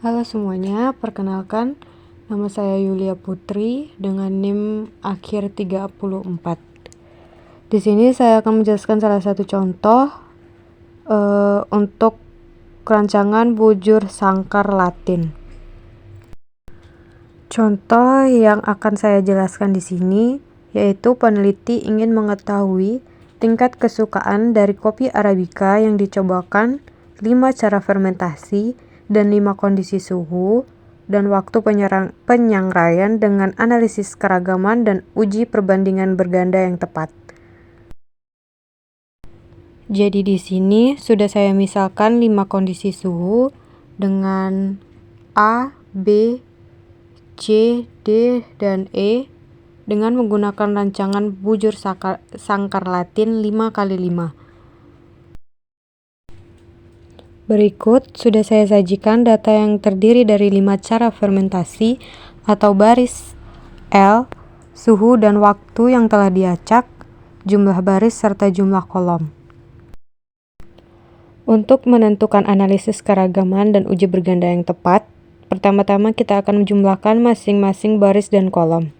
Halo semuanya, perkenalkan nama saya Yulia Putri dengan NIM akhir 34. Di sini saya akan menjelaskan salah satu contoh untuk rancangan bujur sangkar Latin. Contoh yang akan saya jelaskan di sini yaitu peneliti ingin mengetahui tingkat kesukaan dari kopi Arabica yang dicobakan 5 cara fermentasi dan 5 kondisi suhu dan waktu penyangraian dengan analisis keragaman dan uji perbandingan berganda yang tepat. Jadi di sini sudah saya misalkan 5 kondisi suhu dengan A, B, C, D, dan E dengan menggunakan rancangan bujur sangkar Latin 5x5. Berikut sudah saya sajikan data yang terdiri dari 5 cara fermentasi atau baris L, suhu dan waktu yang telah diacak, jumlah baris serta jumlah kolom. Untuk menentukan analisis keragaman dan uji berganda yang tepat, pertama-tama kita akan menjumlahkan masing-masing baris dan kolom.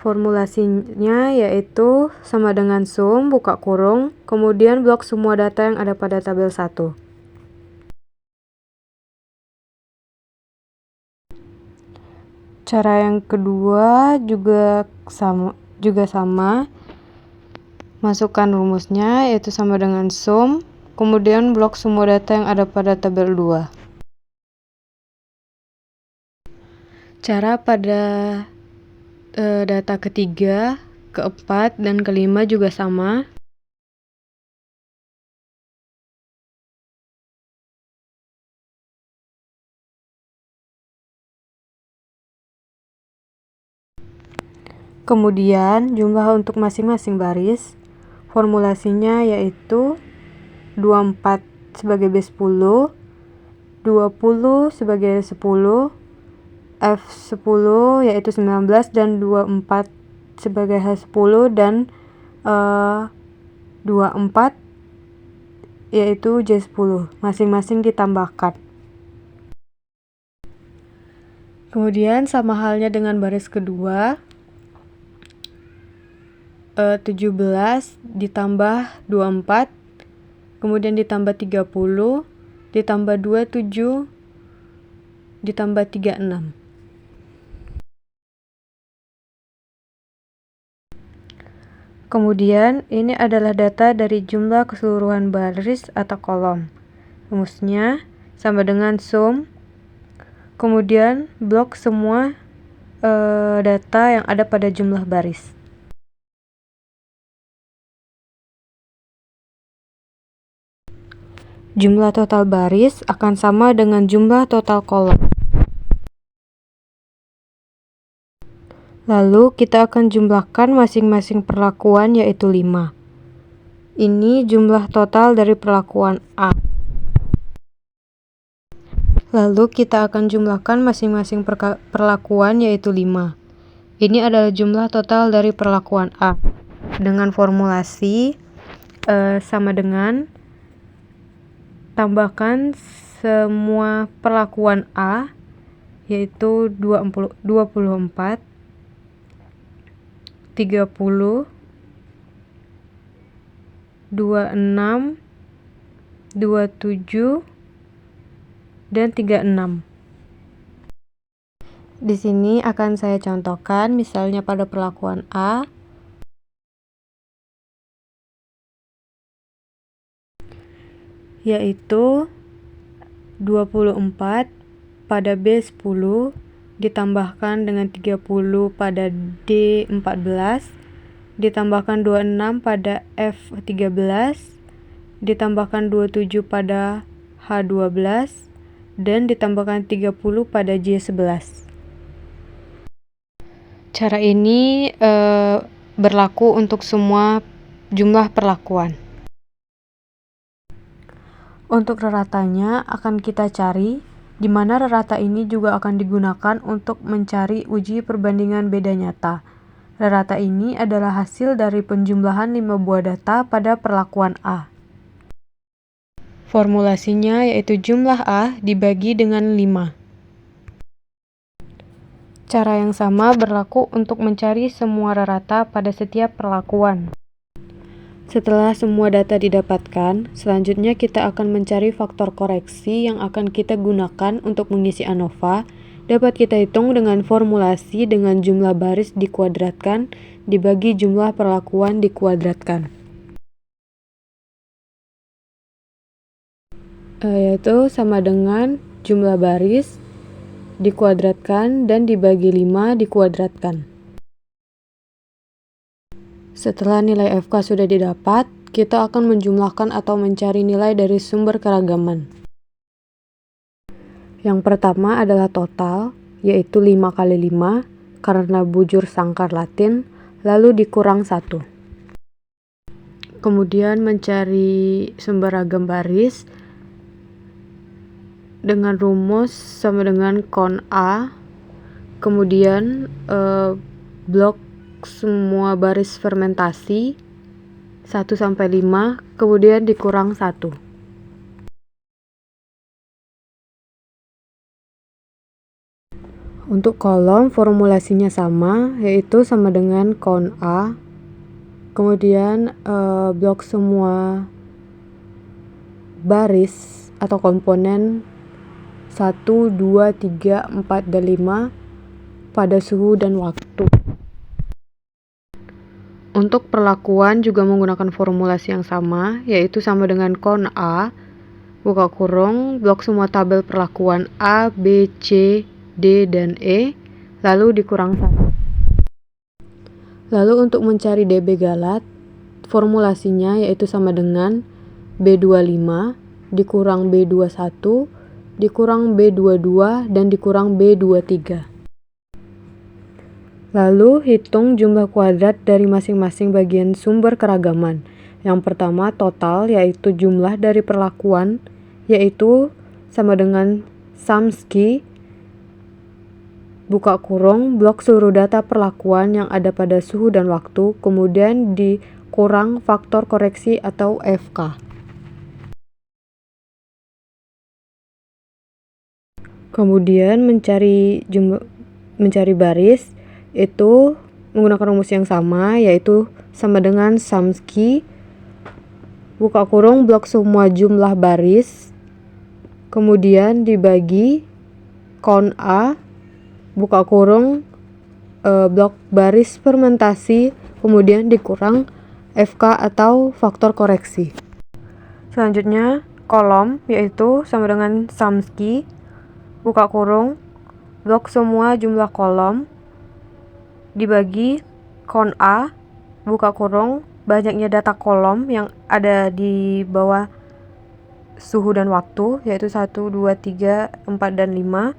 Formulasinya yaitu sama dengan sum, buka kurung, kemudian blok semua data yang ada pada tabel 1. Cara yang kedua juga sama. Masukkan rumusnya yaitu sama dengan sum, kemudian blok semua data yang ada pada tabel 2. Cara pada data ketiga, keempat, dan kelima juga sama. Kemudian jumlah untuk masing-masing baris, formulasinya yaitu 24 sebagai B10, 20 sebagai 10, F10 yaitu 19, dan 24 sebagai H10, dan 24 yaitu J10, masing-masing ditambahkan. Kemudian sama halnya dengan baris kedua, 17 ditambah 24, kemudian ditambah 30, ditambah 27, ditambah 36. Kemudian ini adalah data dari jumlah keseluruhan baris atau kolom. Rumusnya sama dengan sum, kemudian blok semua data yang ada pada jumlah baris. Jumlah total baris akan sama dengan jumlah total kolom. Lalu kita akan jumlahkan masing-masing perlakuan yaitu 5. Ini jumlah total dari perlakuan A. Lalu kita akan jumlahkan masing-masing perlakuan yaitu 5. Ini adalah jumlah total dari perlakuan A. Dengan formulasi sama dengan tambahkan semua perlakuan A yaitu 24, 30, 26, 27, dan 36. Di sini akan saya contohkan misalnya pada perlakuan A, yaitu 24 pada B10 ditambahkan dengan 30 pada D14 ditambahkan 26 pada F13 ditambahkan 27 pada H12 dan ditambahkan 30 pada J11. Cara ini berlaku untuk semua jumlah perlakuan. Untuk reratanya akan kita cari, di mana rerata ini juga akan digunakan untuk mencari uji perbandingan beda nyata. Rerata ini adalah hasil dari penjumlahan 5 buah data pada perlakuan A. Formulasinya yaitu jumlah A dibagi dengan 5. Cara yang sama berlaku untuk mencari semua rata pada setiap perlakuan. Setelah semua data didapatkan, selanjutnya kita akan mencari faktor koreksi yang akan kita gunakan untuk mengisi ANOVA. Dapat kita hitung dengan formulasi dengan jumlah baris dikuadratkan dibagi jumlah perlakuan dikuadratkan. Yaitu sama dengan jumlah baris dikuadratkan dan dibagi 5 dikuadratkan. Setelah nilai FK sudah didapat, kita akan menjumlahkan atau mencari nilai dari sumber keragaman. Yang pertama adalah total, yaitu 5 kali 5, karena bujur sangkar Latin, lalu dikurang 1. Kemudian mencari sumber ragam baris, dengan rumus sama dengan kon A, kemudian blok semua baris fermentasi 1-5, kemudian dikurang 1. Untuk kolom formulasinya sama, yaitu sama dengan kon A, kemudian blok semua baris atau komponen 1, 2, 3, 4, dan 5 pada suhu dan waktu. Untuk perlakuan juga menggunakan formulasi yang sama, yaitu sama dengan kon A, buka kurung, blok semua tabel perlakuan A, B, C, D, dan E, lalu dikurang 1. Lalu untuk mencari DB galat, formulasinya yaitu sama dengan B25 dikurang B21 dikurang B22 dan dikurang B23. Lalu hitung jumlah kuadrat dari masing-masing bagian sumber keragaman. Yang pertama total, yaitu jumlah dari perlakuan, yaitu sama dengan Samski buka kurung blok seluruh data perlakuan yang ada pada suhu dan waktu, kemudian dikurang faktor koreksi atau FK. Kemudian mencari baris itu menggunakan rumus yang sama, yaitu sama dengan Samski buka kurung blok semua jumlah baris, kemudian dibagi kon A buka kurung blok baris fermentasi, kemudian dikurang FK atau faktor koreksi. Selanjutnya kolom, yaitu sama dengan Samski buka kurung blok semua jumlah kolom dibagi kon A buka kurung banyaknya data kolom yang ada di bawah suhu dan waktu, yaitu 1, 2, 3, 4, dan 5,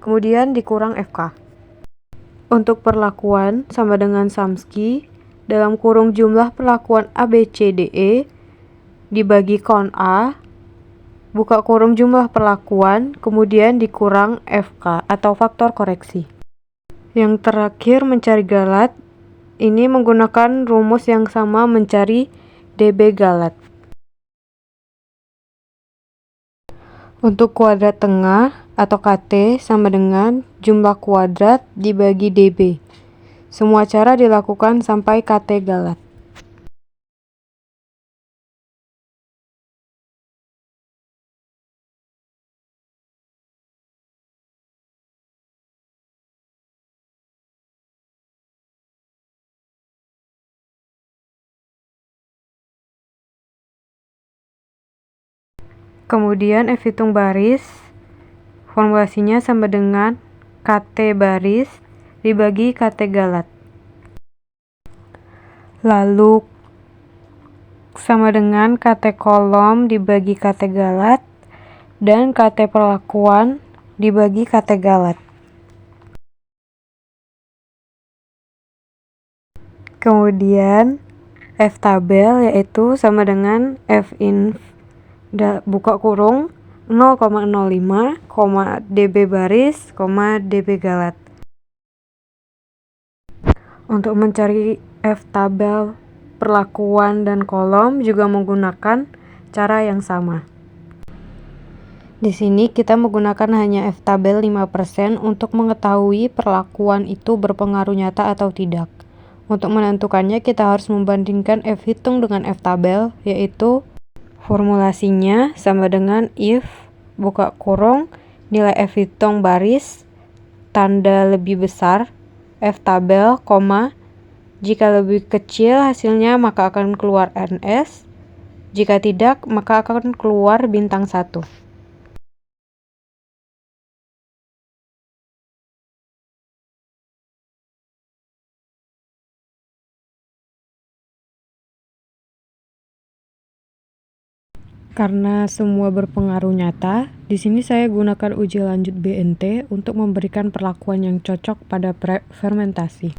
kemudian dikurang FK. Untuk perlakuan sama dengan Samski dalam kurung jumlah perlakuan A, B, C, D, E dibagi kon A buka kurung jumlah perlakuan, kemudian dikurang FK atau faktor koreksi. Yang terakhir mencari galat, ini menggunakan rumus yang sama mencari DB galat. Untuk kuadrat tengah atau KT sama dengan jumlah kuadrat dibagi DB. Semua cara dilakukan sampai KT galat. Kemudian F hitung baris, formulasinya sama dengan KT baris dibagi KT galat. Lalu sama dengan KT kolom dibagi KT galat dan KT perlakuan dibagi KT galat. Kemudian F tabel yaitu sama dengan F inf buka kurung 0,05, DB baris, DB galat. Untuk mencari F tabel perlakuan dan kolom juga menggunakan cara yang sama. Di sini kita menggunakan hanya F-tabel 5% untuk mengetahui perlakuan itu berpengaruh nyata atau tidak. Untuk menentukannya kita harus membandingkan F-hitung dengan F-tabel, yaitu formulasinya sama dengan if buka kurung nilai F-hitung baris tanda lebih besar F-tabel, jika lebih kecil hasilnya maka akan keluar NS, jika tidak maka akan keluar bintang 1. Karena semua berpengaruh nyata, di sini saya gunakan uji lanjut BNT untuk memberikan perlakuan yang cocok pada fermentasi.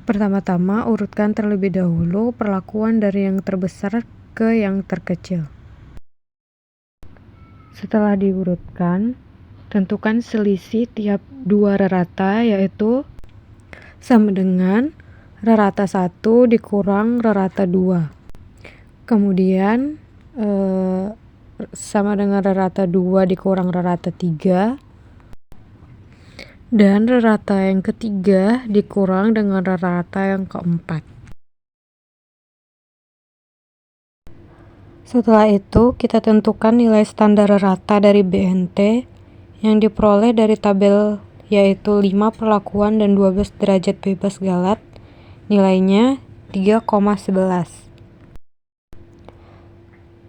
Pertama-tama, urutkan terlebih dahulu perlakuan dari yang terbesar ke yang terkecil. Setelah diurutkan, tentukan selisih tiap dua rerata, yaitu sama dengan rerata 1 dikurang rerata 2. Kemudian sama dengan rerata 2 dikurang rerata 3, dan rerata yang ketiga dikurang dengan rerata yang keempat. Setelah itu, kita tentukan nilai standar rata dari BNT yang diperoleh dari tabel, yaitu 5 perlakuan dan 12 derajat bebas galat, nilainya 3,11.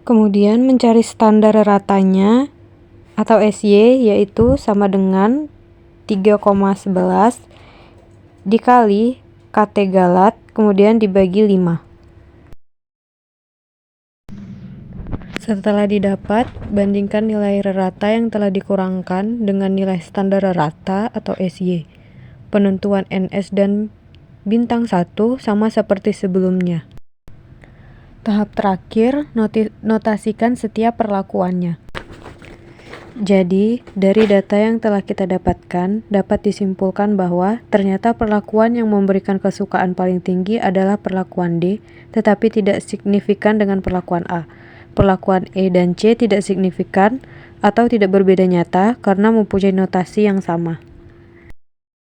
Kemudian mencari standar ratanya atau SY, yaitu sama dengan 3,11 dikali KT galat, kemudian dibagi 5. Setelah didapat, bandingkan nilai rata yang telah dikurangkan dengan nilai standar rata atau SY. Penentuan NS dan bintang 1 sama seperti sebelumnya. Tahap terakhir, notasikan setiap perlakuannya. Jadi, dari data yang telah kita dapatkan, dapat disimpulkan bahwa ternyata perlakuan yang memberikan kesukaan paling tinggi adalah perlakuan D, tetapi tidak signifikan dengan perlakuan A. Perlakuan E dan C tidak signifikan atau tidak berbeda nyata karena mempunyai notasi yang sama.